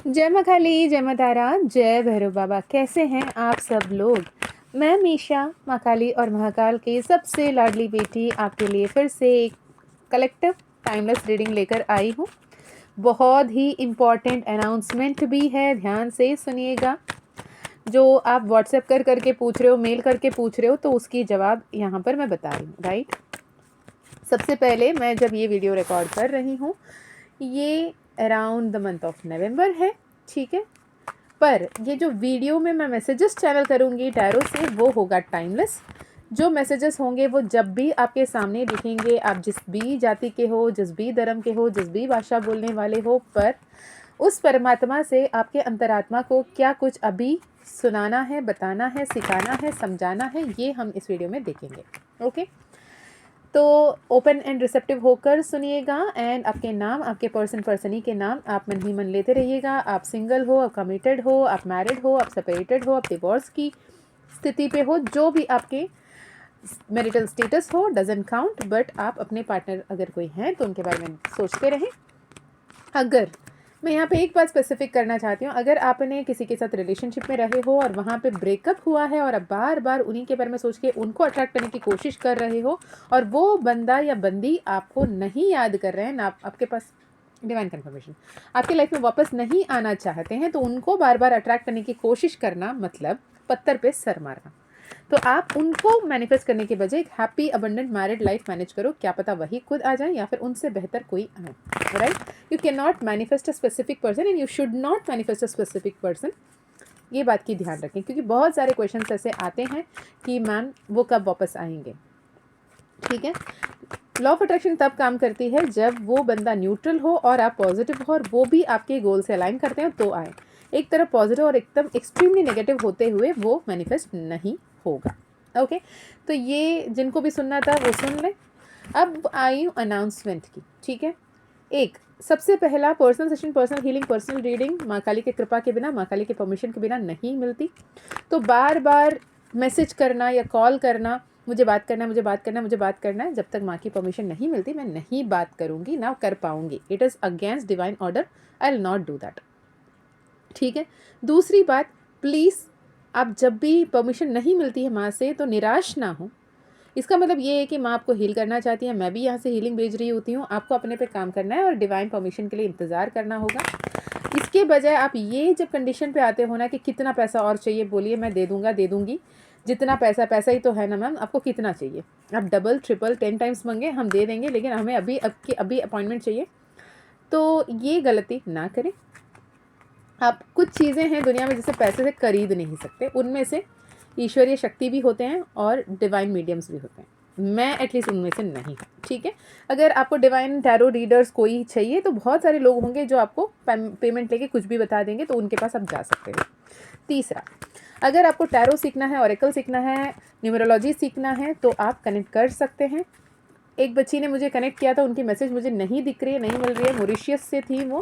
जय माँ काली, जय माँ तारा, जय भैरव बाबा। कैसे हैं आप सब लोग? मैं मीशा, माँ काली और महाकाल की सबसे लाडली बेटी आपके लिए फिर से एक कलेक्टिव टाइमलेस रीडिंग लेकर आई हूँ। बहुत ही इम्पॉर्टेंट अनाउंसमेंट भी है, ध्यान से सुनिएगा। जो आप व्हाट्सएप करके पूछ रहे हो, मेल करके पूछ रहे हो, तो उसकी जवाब यहाँ पर मैं बता रही हूँ, राइट। सबसे पहले मैं जब ये वीडियो रिकॉर्ड कर रही हूँ, ये around the month of November है, ठीक है। पर ये जो वीडियो में मैं मैसेजेस चैनल करूँगी टैरो से, वो होगा टाइमलेस। जो मैसेजेस होंगे वो जब भी आपके सामने दिखेंगे, आप जिस भी जाति के हो, जिस भी धर्म के हो, जिस भी भाषा बोलने वाले हो, पर उस परमात्मा से आपके अंतरात्मा को क्या कुछ अभी सुनाना है, बताना है, सिखाना है, समझाना है, ये हम इस वीडियो में देखेंगे। ओके, तो ओपन एंड रिसेप्टिव होकर सुनिएगा। एंड आपके नाम, आपके पर्सनी के नाम आप मन ही मन लेते रहिएगा। आप सिंगल हो, आप कमिटेड हो, आप मैरिड हो, आप सेपरेटेड हो, आप डिवोर्स की स्थिति पे हो, जो भी आपके मैरिटल स्टेटस हो डजंट काउंट, बट आप अपने पार्टनर अगर कोई हैं तो उनके बारे में सोचते रहें। अगर मैं यहाँ पे एक बात स्पेसिफिक करना चाहती हूँ, अगर आपने किसी के साथ रिलेशनशिप में रहे हो और वहाँ पे ब्रेकअप हुआ है और आप बार बार उन्हीं के बारे में सोच के उनको अट्रैक्ट करने की कोशिश कर रहे हो और वो बंदा या बंदी आपको नहीं याद कर रहे हैं ना, आपके पास डिवाइन कन्फर्मेशन आपकी लाइफ में वापस नहीं आना चाहते हैं, तो उनको बार बार अट्रैक्ट करने की कोशिश करना मतलब पत्थर पे सर मारना। तो आप उनको मैनिफेस्ट करने के बजाय एक happy abundant married life manage करो। क्या पता वही खुद आ जाए या फिर उनसे बेहतर कोई आए, right. You can not manifest a specific person and you should not manifest a specific person. ये बात की ध्यान रखें, क्योंकि बहुत सारे क्वेश्चंस ऐसे आते हैं कि मैम वो कब वापस आएंगे, ठीक है। लॉ ऑफ अट्रैक्शन तब काम करती है जब वो बंदा न्यूट्रल हो और आप पॉजिटिव हो और वो भी आपके गोल से अलाइन करते हैं तो आए। एक तरफ पॉजिटिव और एकदम एक्सट्रीमली नेगेटिव होते हुए वो मैनिफेस्ट नहीं होगा। ओके, तो ये जिनको भी सुनना था वो सुन लें। अब आई हूँ अनाउंसमेंट की, ठीक है। एक सबसे पहला personal session, personal healing, personal reading माँ काली के कृपा के बिना, माँ काली के परमिशन के बिना नहीं मिलती। तो बार बार मैसेज करना या कॉल करना, मुझे बात करना है, मुझे बात करना है, मुझे बात करना है, जब तक माँ की परमिशन नहीं मिलती मैं नहीं बात करूँगी, ना कर पाऊँगी। It is against divine order, I will not do that, ठीक है। दूसरी बात, प्लीज़ आप जब भी परमिशन नहीं मिलती है माँ से तो निराश ना हो। इसका मतलब ये है कि माँ आपको हील करना चाहती है, मैं भी यहाँ से हीलिंग भेज रही होती हूँ, आपको अपने पे काम करना है और डिवाइन परमिशन के लिए इंतज़ार करना होगा। इसके बजाय आप ये जब कंडीशन पे आते हो ना कि कितना पैसा और चाहिए, बोलिए मैं दे दूँगा, दे दूँगी। जितना पैसा, पैसा ही तो है ना मैम, आपको कितना चाहिए? आप डबल, ट्रिपल, 10 टाइम्स मांगे, हम दे देंगे, लेकिन हमें अभी अभी अपॉइंटमेंट चाहिए। तो ये गलती ना करें। आप कुछ चीज़ें हैं दुनिया में जिसे पैसे से खरीद नहीं सकते, उनमें से ईश्वरीय शक्ति भी होते हैं और डिवाइन मीडियम्स भी होते हैं। मैं एटलीस्ट उनमें से नहीं हूँ, ठीक है। अगर आपको डिवाइन टैरो रीडर्स कोई चाहिए तो बहुत सारे लोग होंगे जो आपको पेमेंट लेके कुछ भी बता देंगे, तो उनके पास आप जा सकते हो। तीसरा, अगर आपको टैरो सीखना है, ऑरेकल सीखना है, न्यूमरोलॉजी सीखना है, तो आप कनेक्ट कर सकते हैं। एक बच्ची ने मुझे कनेक्ट किया था, उनकी मैसेज मुझे नहीं दिख रही है, नहीं मिल रही है, मॉरिशियस से थी वो।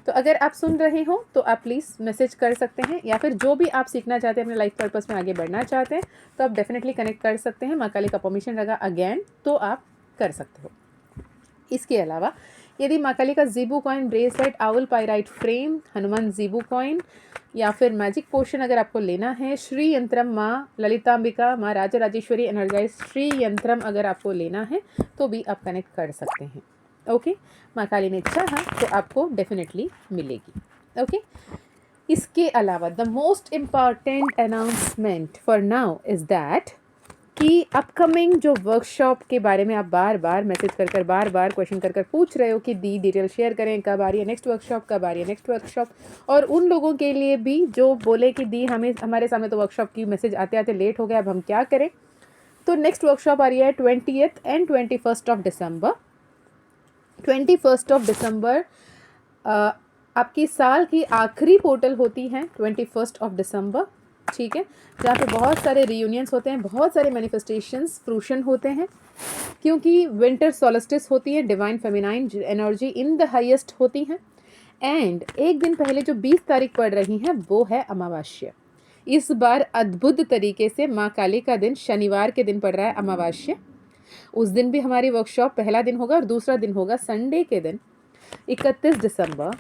तो अगर आप सुन रहे हो तो आप प्लीज़ मैसेज कर सकते हैं, या फिर जो भी आप सीखना चाहते हैं, अपने लाइफ पर्पस में आगे बढ़ना चाहते हैं, तो आप डेफिनेटली कनेक्ट कर सकते हैं। माँ काली का परमिशन लगा अगेन, तो आप कर सकते हो। इसके अलावा यदि माँ काली का Zibu coin bracelet, owl pyrite frame, Hanuman Zibu coin या फिर मैजिक पोशन अगर आपको लेना है, श्री यंत्रम माँ ललितांबिका, माँ राजराजेश्वरी एनर्जाइज श्री यंत्रम अगर आपको लेना है तो भी आप कनेक्ट कर सकते हैं। ओके, माँ काली ने चाहा तो आपको डेफिनेटली मिलेगी। ओके, इसके अलावा the most important announcement for now is that कि अपकमिंग जो वर्कशॉप के बारे में आप बार बार मैसेज कर बार बार क्वेश्चन कर पूछ रहे हो कि दी डिटेल शेयर करें, कब आ रही है नेक्स्ट वर्कशॉप, कब आ रही है नेक्स्ट वर्कशॉप। और उन लोगों के लिए भी जो बोले कि दी हमें, हमारे सामने तो वर्कशॉप की मैसेज आते आते लेट हो गया, अब हम क्या करें। तो नेक्स्ट वर्कशॉप आ रही है 20th and 21st of December. 21st of December आपकी साल की आखिरी पोर्टल होती है 21st ऑफ दिसंबर, ठीक है, जहाँ पे बहुत सारे रियूनियंस होते हैं, बहुत सारे मैनिफेस्टेशंस फ्रूशन होते हैं, क्योंकि विंटर सोलिस्टिस होती है, divine feminine energy in the highest होती हैं। एंड एक दिन पहले जो 20 तारीख पड़ रही है वो है अमावास्या। इस बार अद्भुत तरीके से माँ काली का दिन शनिवार के दिन पड़ रहा है अमावास्या। उस दिन भी हमारी वर्कशॉप पहला दिन होगा और दूसरा दिन होगा संडे के दिन 31 दिसंबर,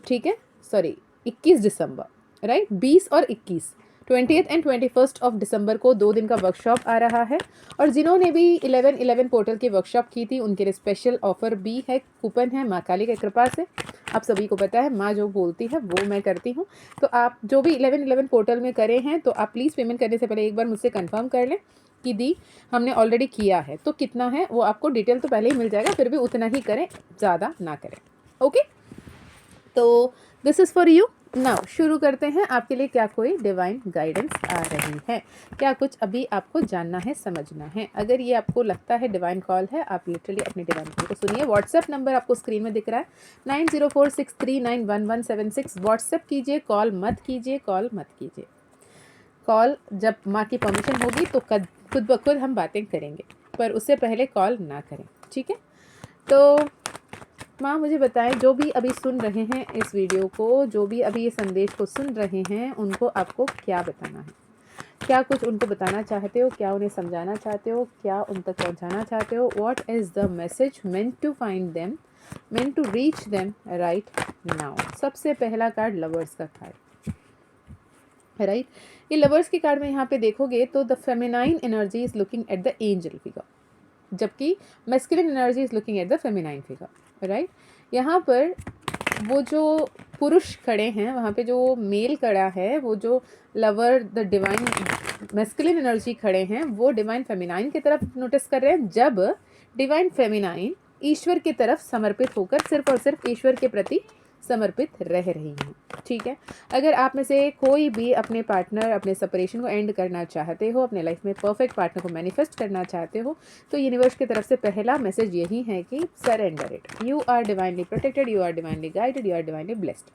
ठीक है, सॉरी 21 दिसंबर, राइट, 20 और 21, 20th and 21st of December को 2 दिन का वर्कशॉप आ रहा है। और जिन्होंने भी 11/11 पोर्टल की वर्कशॉप की थी उनके लिए स्पेशल ऑफर भी है, कूपन है, माँ काली की कृपा से। आप सभी को पता है माँ जो बोलती है वो मैं करती हूँ। तो आप जो भी 11/11 पोर्टल में करे हैं तो आप प्लीज़ पेमेंट करने से पहले एक बार मुझसे कंफर्म कर लें कि दी हमने ऑलरेडी किया है तो कितना है, वो आपको डिटेल तो पहले ही मिल जाएगा, फिर भी उतना ही करें, ज़्यादा ना करें। ओके, तो this is for you. Now शुरू करते हैं। आपके लिए क्या कोई डिवाइन गाइडेंस आ रही है, क्या कुछ अभी आपको जानना है, समझना है? अगर ये आपको लगता है डिवाइन कॉल है, आप लिटरली अपने डिवाइन कॉल को सुनिए। व्हाट्सएप नंबर आपको स्क्रीन में दिख रहा है 9046391176। व्हाट्सएप कीजिए, कॉल मत कीजिए, कॉल मत कीजिए। कॉल जब माँ की परमिशन होगी तो खुद ब खुद हम बातें करेंगे, पर उससे पहले कॉल ना करें, ठीक है? तो माँ मुझे बताएं, जो भी अभी सुन रहे हैं इस वीडियो को, जो भी अभी ये संदेश को सुन रहे हैं, उनको आपको क्या बताना है? क्या कुछ उनको बताना चाहते हो? क्या उन्हें समझाना चाहते हो? क्या उन तक पहुँचाना चाहते हो? What is the message meant to find them, meant to reach them right now? सबसे पहला कार्ड लवर्स का कार्ड, राइट। ये लवर्स के कार्ड में यहाँ पे देखोगे तो the feminine energy is looking at the angel figure, जबकि masculine energy is looking at the feminine figure, right. यहाँ पर वो जो पुरुष खड़े हैं, वहाँ पे जो मेल खड़ा है, वो जो lover the divine masculine energy खड़े हैं, वो डिवाइन फेमिनाइन की तरफ नोटिस कर रहे हैं, जब डिवाइन फेमिनाइन ईश्वर की तरफ समर्पित होकर सिर्फ और सिर्फ ईश्वर के प्रति समर्पित रह रही हैं, ठीक है। अगर आप में से कोई भी अपने पार्टनर, अपने सेपरेशन को एंड करना चाहते हो, अपने लाइफ में परफेक्ट पार्टनर को मैनिफेस्ट करना चाहते हो, तो यूनिवर्स की तरफ से पहला मैसेज यही है कि surrender it. You are divinely protected, you are divinely guided, you are divinely blessed.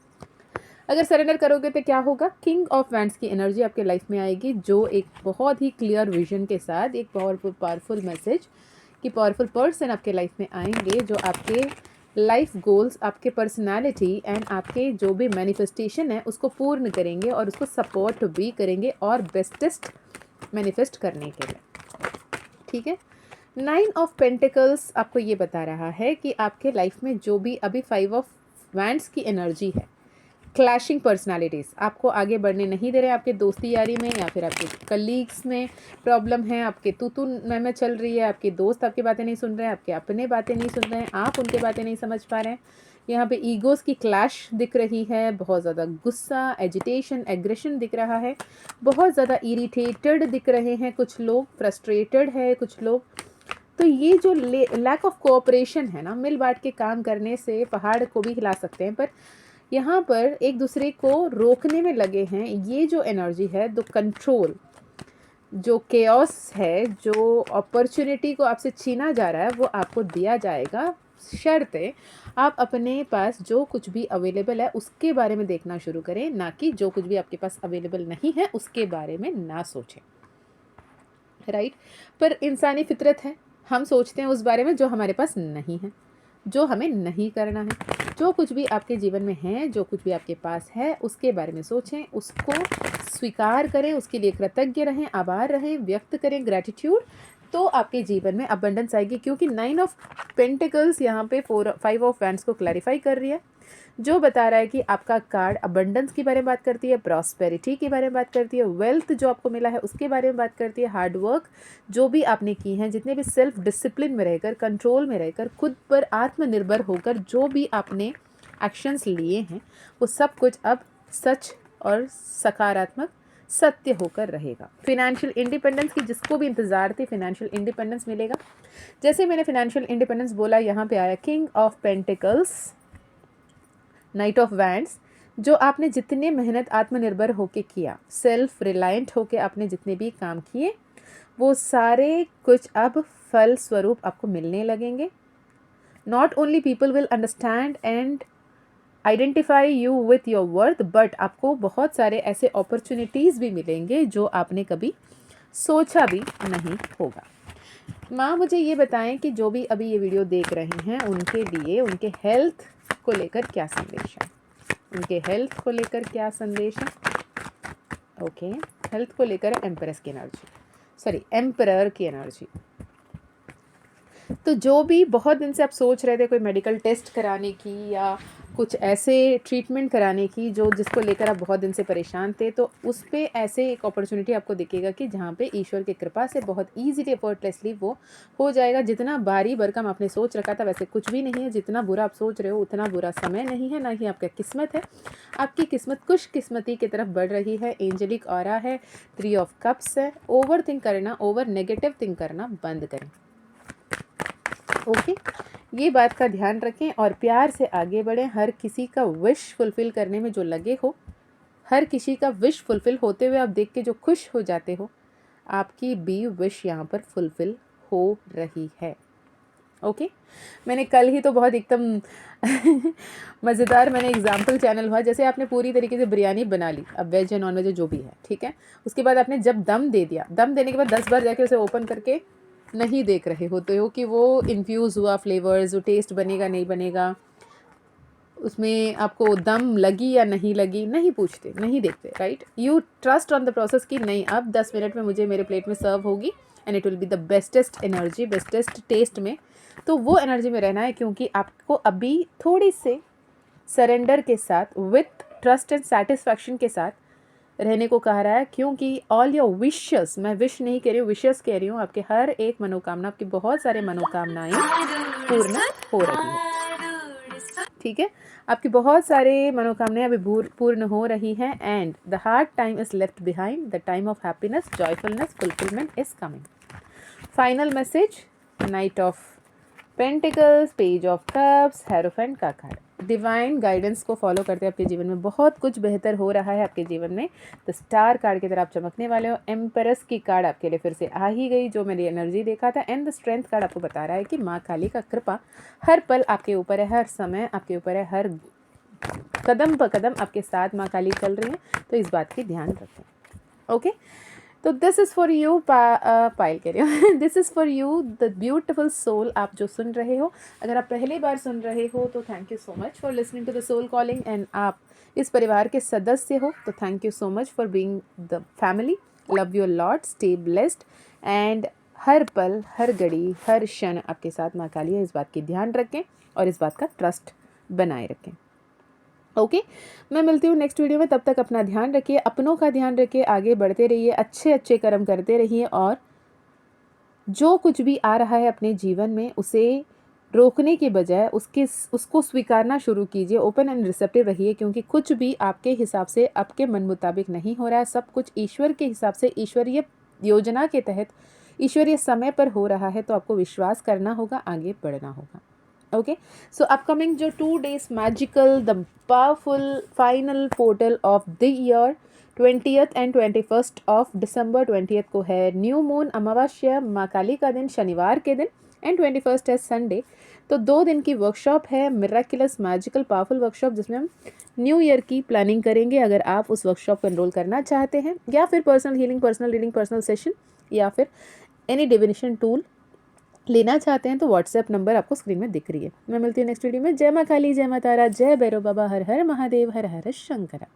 अगर सरेंडर करोगे तो क्या होगा? किंग ऑफ वैंड्स की एनर्जी आपके लाइफ में आएगी, जो एक बहुत ही क्लियर विजन के साथ एक पावरफुल मैसेज कि पावरफुल पर्सन आपके लाइफ में आएंगे, जो आपके लाइफ गोल्स, आपके पर्सनालिटी एंड आपके जो भी मैनिफेस्टेशन है उसको पूर्ण करेंगे और उसको सपोर्ट भी करेंगे और बेस्टेस्ट मैनिफेस्ट करने के लिए, ठीक है। 9 ऑफ पेंटिकल्स आपको ये बता रहा है कि आपके लाइफ में जो भी अभी 5 ऑफ वैंड्स की एनर्जी है, क्लैशिंग पर्सनालिटीज़ आपको आगे बढ़ने नहीं दे रहे हैं, आपके दोस्ती यारी में या फिर आपके कलीग्स में प्रॉब्लम है, आपके तू में चल रही है, आपके दोस्त आपकी बातें नहीं सुन रहे हैं, आपके अपने बातें नहीं सुन रहे हैं, आप उनके बातें नहीं समझ पा रहे हैं। यहाँ पे ईगोज़ की क्लैश दिख रही है, बहुत ज़्यादा गुस्सा, एजिटेशन, एग्रेशन दिख रहा है, बहुत ज़्यादा इरिटेटेड दिख रहे हैं कुछ लोग, फ्रस्ट्रेटेड है कुछ लोग। तो ये जो लैक ऑफ कोऑपरेशन है ना, मिल बांट के काम करने से पहाड़ को भी हिला सकते हैं, पर यहाँ पर एक दूसरे को रोकने में लगे हैं। ये जो एनर्जी है, द कंट्रोल, जो केओस है, जो अपॉर्चुनिटी को आपसे छीना जा रहा है, वो आपको दिया जाएगा, शर्ते आप अपने पास जो कुछ भी अवेलेबल है उसके बारे में देखना शुरू करें, ना कि जो कुछ भी आपके पास अवेलेबल नहीं है उसके बारे में ना सोचें, राइट। पर इंसानी फितरत है, हम सोचते हैं उस बारे में जो हमारे पास नहीं है, जो हमें नहीं करना है। जो कुछ भी आपके जीवन में है, जो कुछ भी आपके पास है, उसके बारे में सोचें, उसको स्वीकार करें, उसके लिए कृतज्ञ रहें, आभार रहें, व्यक्त करें ग्रैटिट्यूड, तो आपके जीवन में अबंडेंस आएगी। क्योंकि 9 ऑफ पेंटिकल्स यहाँ पे 5 ऑफ वैंड्स को क्लैरिफाई कर रही है, जो बता रहा है कि आपका कार्ड अबंडेंस के बारे में बात करती है, प्रॉस्पेरिटी के बारे में बात करती है, वेल्थ जो आपको मिला है उसके बारे में बात करती है, हार्ड वर्क जो भी आपने की हैं, जितने भी सेल्फ डिसिप्लिन में रहकर, कंट्रोल में रहकर, खुद पर आत्मनिर्भर होकर जो भी आपने एक्शंस लिए हैं, वो सब कुछ अब सच और सकारात्मक सत्य होकर रहेगा। फिनेंशियल इंडिपेंडेंस की जिसको भी इंतज़ार थी, फिनेंशियल इंडिपेंडेंस मिलेगा। जैसे मैंने फिनेंशियल इंडिपेंडेंस बोला, यहाँ पे आया king of pentacles, night of wands, जो आपने जितने मेहनत आत्मनिर्भर होके किया, सेल्फ रिलायंट होके आपने जितने भी काम किए, वो सारे कुछ अब फल स्वरूप आपको मिलने लगेंगे। Not only people will understand and identify you with your worth, but आपको बहुत सारे ऐसे अपॉर्चुनिटीज़ भी मिलेंगे जो आपने कभी सोचा भी नहीं होगा। माँ मुझे ये बताएं कि जो भी अभी ये वीडियो देख रहे हैं उनके लिए, उनके हेल्थ को लेकर क्या संदेश है? उनके हेल्थ को लेकर क्या संदेश है? ओके, हेल्थ को लेकर एम्प्रेस की एनर्जी, सॉरी एम्परर की एनर्जी। तो जो भी बहुत दिन से आप सोच रहे थे कोई मेडिकल टेस्ट कराने की, या कुछ ऐसे ट्रीटमेंट कराने की जिसको लेकर आप बहुत दिन से परेशान थे, तो उस पे ऐसे एक अपॉर्चुनिटी आपको दिखेगा कि जहाँ पे ईश्वर की कृपा से बहुत ईज़िली एफर्टलेसली वो हो जाएगा। जितना भारी भरकम आपने सोच रखा था वैसे कुछ भी नहीं है, जितना बुरा आप सोच रहे हो उतना बुरा समय नहीं है, ना ही आपका किस्मत है। आपकी किस्मत खुशकिस्मती की तरफ बढ़ रही है। एंजेलिक ऑरा है, 3 ऑफ कप्स है। ओवर थिंक करना, ओवर नेगेटिव थिंक करना बंद करें। ओके, ये बात का ध्यान रखें और प्यार से आगे बढ़ें। हर किसी का विश फुलफ़िल करने में जो लगे हो, हर किसी का विश फुलफ़िल होते हुए आप देख के जो खुश हो जाते हो, आपकी भी विश यहाँ पर फुलफ़िल हो रही है। ओके, मैंने कल ही तो बहुत एकदम मज़ेदार मैंने एग्जाम्पल चैनल हुआ, जैसे आपने पूरी तरीके से बिरयानी बना ली, अब वेज है नॉन वेज है जो भी है, ठीक है। उसके बाद आपने जब दम दे दिया, दम देने के बाद 10 बार जाके उसे ओपन करके नहीं देख रहे होते हो कि वो इन्फ्यूज़ हुआ फ्लेवर्स, वो टेस्ट बनेगा नहीं बनेगा, उसमें आपको दम लगी या नहीं लगी, नहीं पूछते, नहीं देखते, right. You trust on the process कि नहीं, अब 10 मिनट में मुझे मेरे प्लेट में सर्व होगी and it will be the bestest energy, bestest taste में। तो वो एनर्जी में रहना है, क्योंकि आपको अभी थोड़ी से सरेंडर के साथ, विथ ट्रस्ट एंड सेटिस्फैक्शन के साथ रहने को कह रहा है, क्योंकि ऑल योर विशेस, मैं विश नहीं कह रही हूँ, विशेस कह रही हूँ, आपके हर एक मनोकामना, आपकी बहुत सारे मनोकामनाएं पूर्ण हो रही है, ठीक है। आपकी बहुत सारे मनोकामनाएं अभी पूर्ण हो रही हैं and the hard time is left behind, the time of happiness, joyfulness, fulfilment is coming. Final message, night of pentacles, page of cups, hierophant का कार्ड। डिवाइन गाइडेंस को फॉलो करते हैं आपके जीवन में बहुत कुछ बेहतर हो रहा है आपके जीवन में। द स्टार कार्ड की तरह आप चमकने वाले हो। एम्परस की कार्ड आपके लिए फिर से आ ही गई, जो मैंने एनर्जी देखा था। एंड द स्ट्रेंथ कार्ड आपको बता रहा है कि माँ काली का कृपा हर पल आपके ऊपर है, हर समय आपके ऊपर है, हर कदम पर कदम आपके साथ माँ काली चल रही है, तो इस बात की ध्यान रखें। ओके, तो this is for you, Payal कह रही हो, this is for you the beautiful soul. आप जो सुन रहे हो, अगर आप पहली बार सुन रहे हो तो thank you so much for listening to the soul calling, and आप इस परिवार के सदस्य हो तो thank you so much for being the family. Love your lot, stay blessed and हर पल, हर घड़ी, हर क्षण आपके साथ माँ काली है, इस बात की ध्यान रखें और इस बात का ट्रस्ट बनाए रखें। ओके, मैं मिलती हूँ नेक्स्ट वीडियो में, तब तक अपना ध्यान रखिए, अपनों का ध्यान रखिए, आगे बढ़ते रहिए, अच्छे अच्छे कर्म करते रहिए और जो कुछ भी आ रहा है अपने जीवन में उसे रोकने के बजाय उसको स्वीकारना शुरू कीजिए। ओपन एंड रिसेप्टिव रहिए, क्योंकि कुछ भी आपके हिसाब से, आपके मन मुताबिक नहीं हो रहा है, सब कुछ ईश्वर के हिसाब से, ईश्वरीय योजना के तहत, ईश्वरीय समय पर हो रहा है। तो आपको विश्वास करना होगा, आगे बढ़ना होगा। ओके, सो अपकमिंग जो 2 days magical, the powerful final portal of the year, 20th and 21st of December. 20th को है न्यू मून, अमावस्या, माँ काली का दिन, शनिवार के दिन, एंड 21st है संडे। तो 2 दिन की वर्कशॉप है, मिराकुलस मैजिकल पावरफुल वर्कशॉप, जिसमें हम न्यू ईयर की प्लानिंग करेंगे। अगर आप उस वर्कशॉप को एनरोल करना चाहते हैं, या फिर personal healing, personal reading, personal session, या फिर एनी डिविनेशन टूल लेना चाहते हैं, तो व्हाट्सएप नंबर आपको स्क्रीन में दिख रही है। मैं मिलती हूँ नेक्स्ट वीडियो में। जय माँ काली, जय माँ तारा, जय भैरव बाबा, हर हर महादेव, हर हर शंकरा।